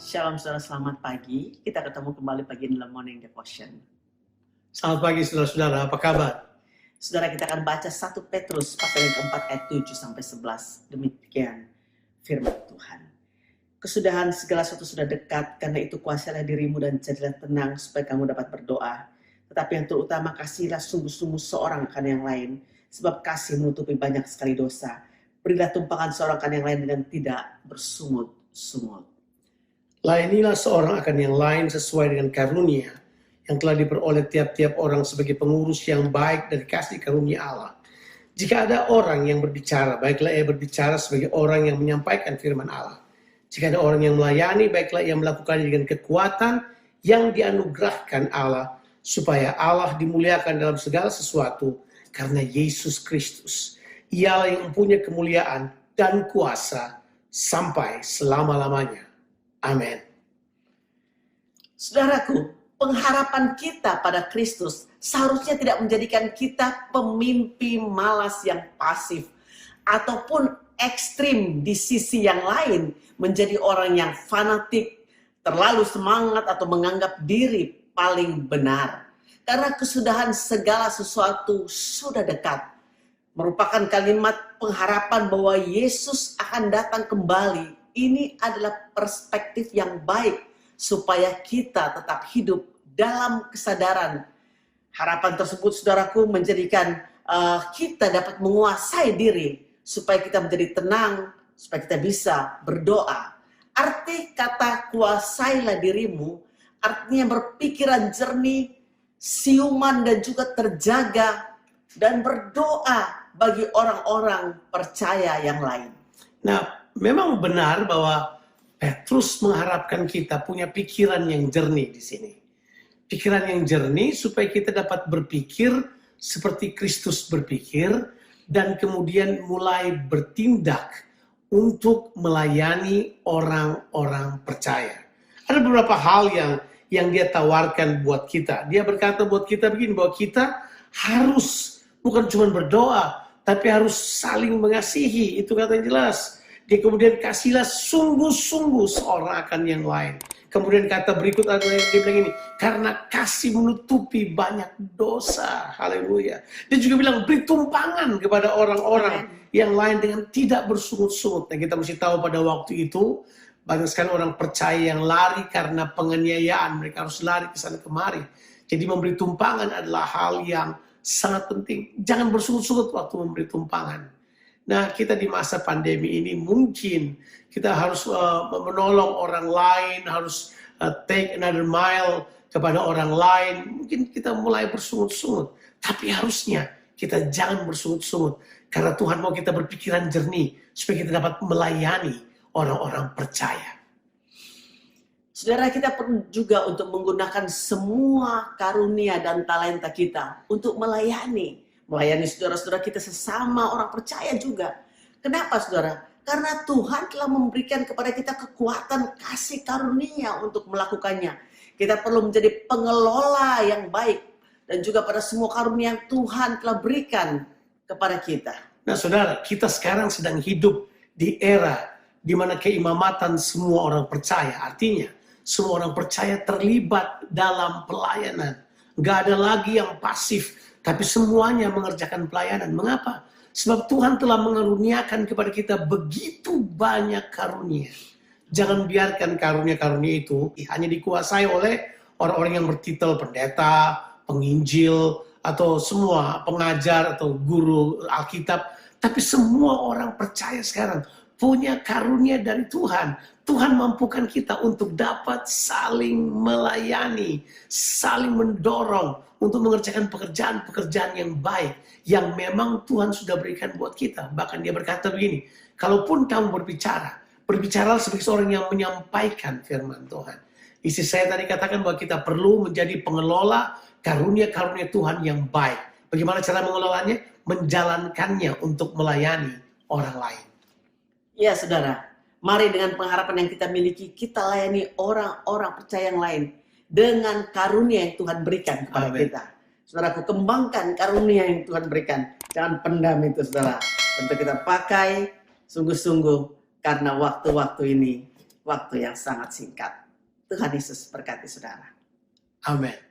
Shalom saudara, selamat pagi. Kita ketemu kembali pagi ini dalam Morning Devotion. Selamat pagi saudara-saudara, apa kabar? Saudara, kita akan baca 1 Petrus pasal yang keempat ayat 7-11. Demikian firman Tuhan. Kesudahan segala sesuatu sudah dekat, karena itu kuasailah dirimu dan jadilah tenang supaya kamu dapat berdoa. Tetapi yang terutama kasihlah sungguh-sungguh seorang akan yang lain, sebab kasih menutupi banyak sekali dosa. Berilah tumpangan seorang akan yang lain dengan tidak bersungut-sungut. Layanilah seorang akan yang lain sesuai dengan karunia yang telah diperoleh tiap-tiap orang sebagai pengurus yang baik dari kasih karunia Allah. Jika ada orang yang berbicara, baiklah ia berbicara sebagai orang yang menyampaikan firman Allah. Jika ada orang yang melayani, baiklah ia melakukannya dengan kekuatan yang dianugerahkan Allah, supaya Allah dimuliakan dalam segala sesuatu karena Yesus Kristus. Ialah yang mempunyai kemuliaan dan kuasa sampai selama-lamanya. Amin. Saudaraku, pengharapan kita pada Kristus seharusnya tidak menjadikan kita pemimpi malas yang pasif ataupun ekstrim di sisi yang lain, menjadi orang yang fanatik, terlalu semangat atau menganggap diri paling benar. Karena kesudahan segala sesuatu sudah dekat. Merupakan kalimat pengharapan bahwa Yesus akan datang kembali. Ini adalah perspektif yang baik supaya kita tetap hidup dalam kesadaran. Harapan tersebut, saudaraku, menjadikan kita dapat menguasai diri supaya kita menjadi tenang, supaya kita bisa berdoa. Arti kata kuasailah dirimu artinya berpikiran jernih, siuman dan juga terjaga, dan berdoa bagi orang-orang percaya yang lain. Nah, memang benar bahwa Petrus mengharapkan kita punya pikiran yang jernih di sini. Pikiran yang jernih supaya kita dapat berpikir seperti Kristus berpikir dan kemudian mulai bertindak untuk melayani orang-orang percaya. Ada beberapa hal yang dia tawarkan buat kita. Dia berkata buat kita begini, bahwa kita harus bukan cuma berdoa, tapi harus saling mengasihi. Itu kata yang jelas. Dia kemudian kasihlah sungguh-sungguh seorang akan yang lain. Kemudian kata berikut adalah yang dia bilang ini, karena kasih menutupi banyak dosa. Haleluya. Dia juga bilang beri tumpangan kepada orang-orang yang lain dengan tidak bersungut-sungut. Nah, kita mesti tahu pada waktu itu banyak sekali orang percaya yang lari karena penganiayaan. Mereka harus lari ke sana kemari. Jadi memberi tumpangan adalah hal yang sangat penting. Jangan bersungut-sungut waktu memberi tumpangan. Nah, kita di masa pandemi ini mungkin kita harus menolong orang lain, harus take another mile kepada orang lain. Mungkin kita mulai bersungut-sungut, tapi harusnya kita jangan bersungut-sungut. Karena Tuhan mau kita berpikiran jernih, supaya kita dapat melayani orang-orang percaya. Saudara, kita perlu juga untuk menggunakan semua karunia dan talenta kita untuk melayani saudara-saudara kita sesama orang percaya juga. Kenapa, saudara? Karena Tuhan telah memberikan kepada kita kekuatan kasih karunia untuk melakukannya. Kita perlu menjadi pengelola yang baik dan juga pada semua karunia yang Tuhan telah berikan kepada kita. Nah, saudara, kita sekarang sedang hidup di era di mana keimamatan semua orang percaya. Artinya, semua orang percaya terlibat dalam pelayanan. Gak ada lagi yang pasif, tapi semuanya mengerjakan pelayanan. Mengapa? Sebab Tuhan telah mengaruniakan kepada kita begitu banyak karunia. Jangan biarkan karunia-karunia itu hanya dikuasai oleh orang-orang yang bertitel pendeta, penginjil, atau semua pengajar atau guru Alkitab. Tapi semua orang percaya sekarang punya karunia dari Tuhan. Tuhan mampukan kita untuk dapat saling melayani, saling mendorong untuk mengerjakan pekerjaan-pekerjaan yang baik, yang memang Tuhan sudah berikan buat kita. Bahkan dia berkata begini, kalaupun kamu berbicaralah sebagai seorang yang menyampaikan firman Tuhan. Isi saya tadi katakan bahwa kita perlu menjadi pengelola karunia-karunia Tuhan yang baik. Bagaimana cara mengelolanya? Menjalankannya untuk melayani orang lain. Ya, saudara, mari dengan pengharapan yang kita miliki, kita layani orang-orang percaya yang lain dengan karunia yang Tuhan berikan kepada kita. Saudaraku, kembangkan karunia yang Tuhan berikan. Jangan pendam itu, saudara. Untuk kita pakai sungguh-sungguh, karena waktu-waktu ini waktu yang sangat singkat. Tuhan Yesus berkati saudara. Amin.